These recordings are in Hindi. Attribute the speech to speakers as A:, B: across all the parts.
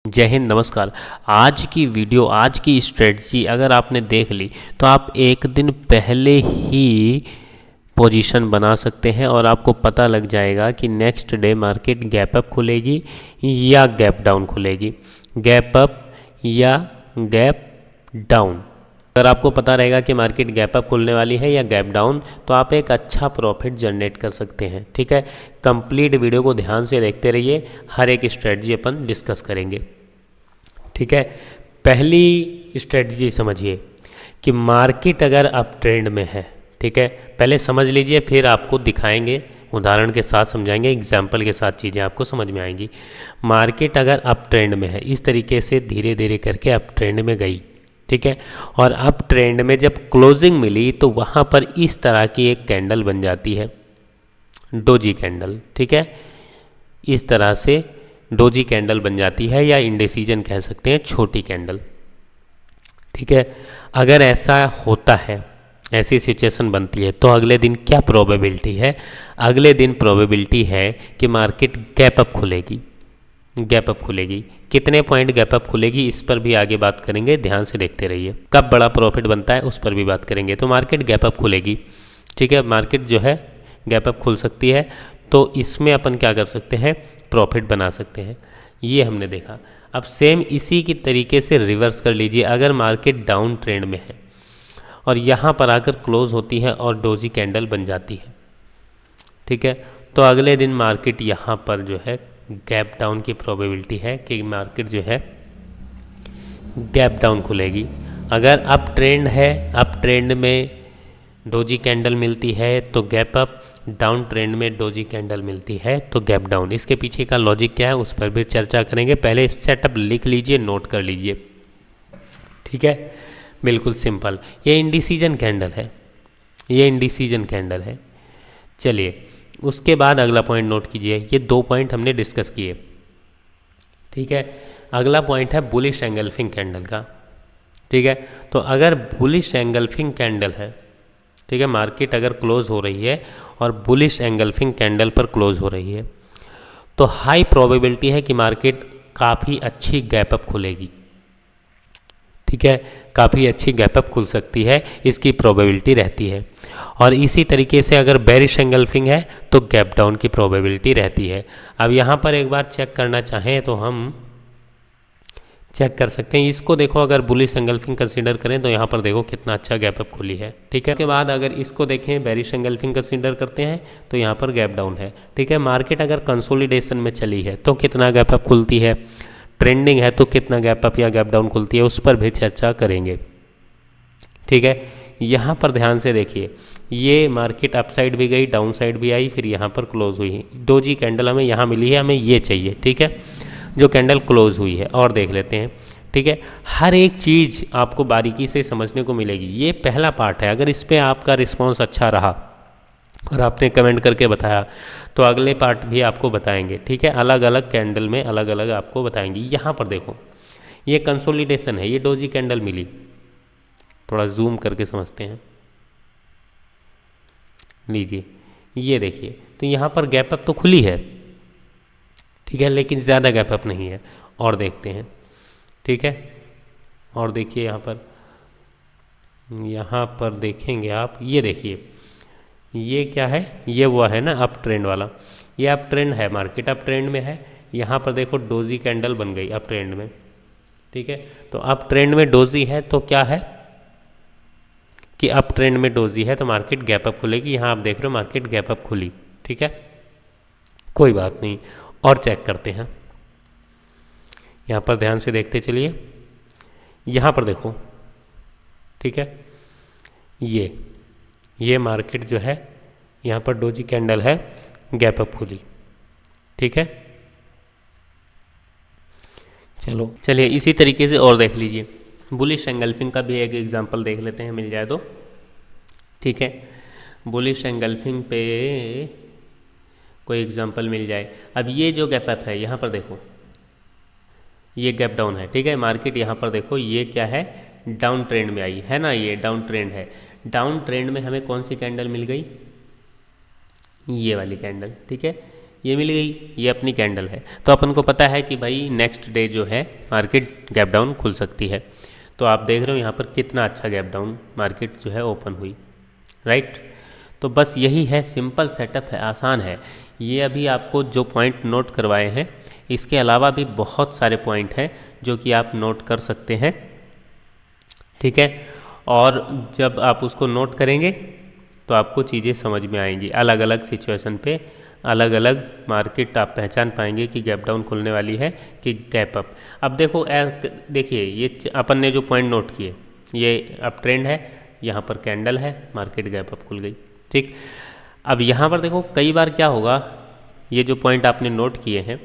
A: जय हिंद, नमस्कार। आज की वीडियो, आज की स्ट्रेटजी अगर आपने देख ली तो आप एक दिन पहले ही पोजीशन बना सकते हैं और आपको पता लग जाएगा कि next day market gap up खुलेगी या गैप डाउन खुलेगी, गैप अप या गैप डाउन। अगर आपको पता रहेगा कि मार्केट गैप अप खुलने वाली है या गैप डाउन, तो आप एक अच्छा प्रॉफिट जनरेट कर सकते हैं। ठीक है, कंप्लीट वीडियो को ध्यान से देखते रहिए, हर एक स्ट्रेटजी अपन डिस्कस करेंगे। ठीक है, पहली स्ट्रेटजी समझिए कि मार्केट अगर अप ट्रेंड में है, ठीक है, पहले समझ लीजिए, फिर आपको दिखाएंगे, उदाहरण के साथ समझाएंगे, एग्जाम्पल के साथ चीज़ें आपको समझ में आएंगी। मार्केट अगर अप ट्रेंड में है, इस तरीके से धीरे धीरे करके अप ट्रेंड में गई, ठीक है, और अप ट्रेंड में जब क्लोजिंग मिली तो वहाँ पर इस तरह की एक कैंडल बन जाती है, डोजी कैंडल। ठीक है, इस तरह से डोजी कैंडल बन जाती है या इंडिसीजन कह सकते हैं, छोटी कैंडल। ठीक है, अगर ऐसा होता है, ऐसी सिचुएशन बनती है, तो अगले दिन क्या प्रोबेबिलिटी है? अगले दिन प्रोबेबिलिटी है कि मार्केट गैप अप खुलेगी। गैप अप खुलेगी, कितने पॉइंट गैप अप खुलेगी इस पर भी आगे बात करेंगे, ध्यान से देखते रहिए। कब बड़ा प्रॉफिट बनता है उस पर भी बात करेंगे। तो मार्केट गैप अप खुलेगी, ठीक है, मार्केट जो है गैप अप खुल सकती है, तो इसमें अपन क्या कर सकते हैं, प्रॉफिट बना सकते हैं। ये हमने देखा। अब सेम इसी की तरीके से रिवर्स कर लीजिए। अगर मार्केट डाउन ट्रेंड में है और यहाँ पर आकर क्लोज होती है और डोजी कैंडल बन जाती है, ठीक है, तो अगले दिन मार्केट यहाँ पर जो है गैप डाउन की प्रोबेबिलिटी है कि मार्केट जो है गैप डाउन खुलेगी। अगर अप ट्रेंड है, अप ट्रेंड में डोजी कैंडल मिलती है तो गैप अप, डाउन ट्रेंड में डोजी कैंडल मिलती है तो गैप डाउन। इसके पीछे का लॉजिक क्या है उस पर भी चर्चा करेंगे। पहले सेटअप लिख लीजिए, नोट कर लीजिए। ठीक है, बिल्कुल सिंपल। ये इंडिसीजन कैंडल है, ये इंडिसीजन कैंडल है। चलिए, उसके बाद अगला पॉइंट नोट कीजिए। ये दो पॉइंट हमने डिस्कस किए, ठीक है। अगला पॉइंट है बुलिश एंगल्फिंग कैंडल का। ठीक है, तो अगर बुलिश एंगल्फिंग कैंडल है, ठीक है, मार्केट अगर क्लोज हो रही है और बुलिश एंगल्फिंग कैंडल पर क्लोज हो रही है, तो हाई प्रोबेबिलिटी है कि मार्केट काफ़ी अच्छी गैप अप खुलेगी। ठीक है, काफ़ी अच्छी गैप अप खुल सकती है, इसकी प्रोबेबिलिटी रहती है। और इसी तरीके से अगर बेरिश एंगल्फिंग है तो गैप डाउन की प्रोबेबिलिटी रहती है। अब यहाँ पर एक बार चेक करना चाहें तो हम चेक कर सकते हैं। इसको देखो, अगर बुलिश एंगल्फिंग कंसीडर करें तो यहाँ पर देखो कितना अच्छा गैप अप खुली है। ठीक है, उसके बाद अगर इसको देखें, बेरिश एंगल्फिंग कंसीडर करते हैं तो यहाँ पर गैप डाउन है। ठीक है, मार्केट अगर कंसोलिडेशन में चली है तो कितना गैप अप खुलती है, ट्रेंडिंग है तो कितना गैप अप या गैप डाउन खुलती है, उस पर भी चर्चा करेंगे। ठीक है, यहाँ पर ध्यान से देखिए, ये मार्केट अप साइड भी गई, डाउन साइड भी आई, फिर यहाँ पर क्लोज हुई। डोजी कैंडल हमें यहाँ मिली है, हमें ये चाहिए। ठीक है, जो कैंडल क्लोज हुई है। और देख लेते हैं। ठीक है, हर एक चीज़ आपको बारीकी से समझने को मिलेगी। ये पहला पार्ट है। अगर इस पर आपका रिस्पॉन्स अच्छा रहा और आपने कमेंट करके बताया तो अगले पार्ट भी आपको बताएंगे। ठीक है, अलग अलग कैंडल में अलग अलग आपको बताएंगे। यहाँ पर देखो, ये कंसोलिडेशन है, ये डोजी कैंडल मिली। थोड़ा जूम करके समझते हैं, लीजिए, ये देखिए, तो यहाँ पर गैप अप तो खुली है, ठीक है, लेकिन ज़्यादा गैप अप नहीं है। और देखते हैं, ठीक है, और देखिए यहाँ पर देखेंगे आप, ये देखिए, ये क्या है, ये वो है ना अप ट्रेंड वाला, ये अप ट्रेंड है, मार्केट अप ट्रेंड में है। यहाँ पर देखो डोजी कैंडल बन गई अप ट्रेंड में। ठीक है, तो अप ट्रेंड में डोजी है तो क्या है कि अप ट्रेंड में डोजी है तो मार्केट गैप अप खुलेगी। यहाँ आप देख रहे हो मार्केट गैप अप खुली। ठीक है, कोई बात नहीं, और चेक करते हैं। यहाँ पर ध्यान से देखते चलिए, यहाँ पर देखो, ठीक है, ये मार्केट जो है यहाँ पर डोजी कैंडल है, गैप अप खुली। ठीक है, चलो चलिए इसी तरीके से और देख लीजिए। बुलिश एंगल्फिंग का भी एक एग्जांपल देख लेते हैं, मिल जाए तो। ठीक है, बुलिश एंगल्फिंग पे कोई एग्जांपल मिल जाए। अब ये जो गैप अप है, यहाँ पर देखो, ये गैप डाउन है। ठीक है, मार्केट यहाँ पर देखो, ये क्या है, डाउन ट्रेंड में आई है ना, ये डाउन ट्रेंड है। डाउन ट्रेंड में हमें कौन सी कैंडल मिल गई, ये वाली कैंडल। ठीक है, ये मिल गई, ये अपनी कैंडल है। तो अपन को पता है कि भाई नेक्स्ट डे जो है मार्केट गैप डाउन खुल सकती है। तो आप देख रहे हो यहाँ पर कितना अच्छा गैप डाउन मार्केट जो है ओपन हुई, राइट। तो बस यही है, सिंपल सेटअप है, आसान है। ये अभी आपको जो पॉइंट नोट करवाए हैं, इसके अलावा भी बहुत सारे पॉइंट हैं जो कि आप नोट कर सकते हैं, ठीक है। और जब आप उसको नोट करेंगे तो आपको चीज़ें समझ में आएंगी, अलग अलग सिचुएशन पे अलग अलग मार्केट आप पहचान पाएंगे कि गैप डाउन खुलने वाली है कि गैप अप। अब देखो देखिए, ये अपन ने जो पॉइंट नोट किए, ये अप ट्रेंड है, यहाँ पर कैंडल है, मार्केट गैप अप खुल गई, ठीक। अब यहाँ पर देखो कई बार क्या होगा, ये जो पॉइंट आपने नोट किए हैं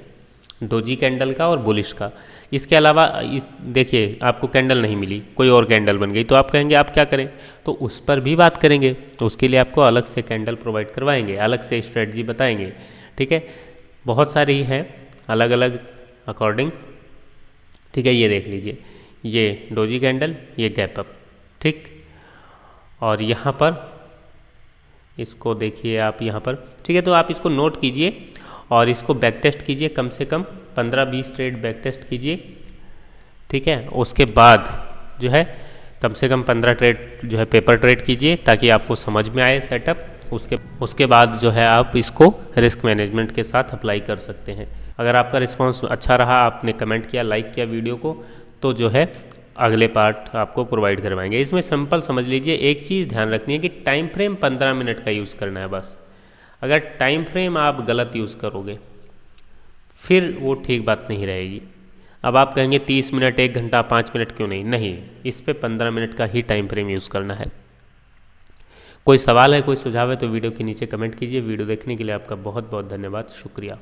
A: डोजी कैंडल का और बुलिश का, इसके अलावा इस देखिए आपको कैंडल नहीं मिली, कोई और कैंडल बन गई, तो आप कहेंगे आप क्या करें, तो उस पर भी बात करेंगे। तो उसके लिए आपको अलग से कैंडल प्रोवाइड करवाएंगे, अलग से स्ट्रेटजी बताएंगे, ठीक है। बहुत सारी हैं अलग अलग अकॉर्डिंग, ठीक है। ये देख लीजिए, ये डोजी कैंडल, ये गैप अप, ठीक। और यहाँ पर इसको देखिए आप यहाँ पर, ठीक है। तो आप इसको नोट कीजिए और इसको बैक टेस्ट कीजिए, कम से कम 15-20 ट्रेड बैक टेस्ट कीजिए, ठीक है। उसके बाद जो है कम से कम 15 ट्रेड जो है पेपर ट्रेड कीजिए, ताकि आपको समझ में आए सेटअप। उसके बाद जो है आप इसको रिस्क मैनेजमेंट के साथ अप्लाई कर सकते हैं। अगर आपका रिस्पांस अच्छा रहा, आपने कमेंट किया, लाइक किया वीडियो को, तो जो है अगले पार्ट आपको प्रोवाइड करवाएंगे। इसमें सिंपल समझ लीजिए, एक चीज़ ध्यान रखनी है कि टाइम फ्रेम 15 मिनट का यूज़ करना है बस। अगर टाइम फ्रेम आप गलत यूज़ करोगे फिर वो ठीक बात नहीं रहेगी। अब आप कहेंगे 30 मिनट, 1 घंटा, 5 मिनट क्यों नहीं, इस पे 15 मिनट का ही टाइम फ्रेम यूज़ करना है। कोई सवाल है, कोई सुझाव है तो वीडियो के नीचे कमेंट कीजिए। वीडियो देखने के लिए आपका बहुत बहुत धन्यवाद, शुक्रिया।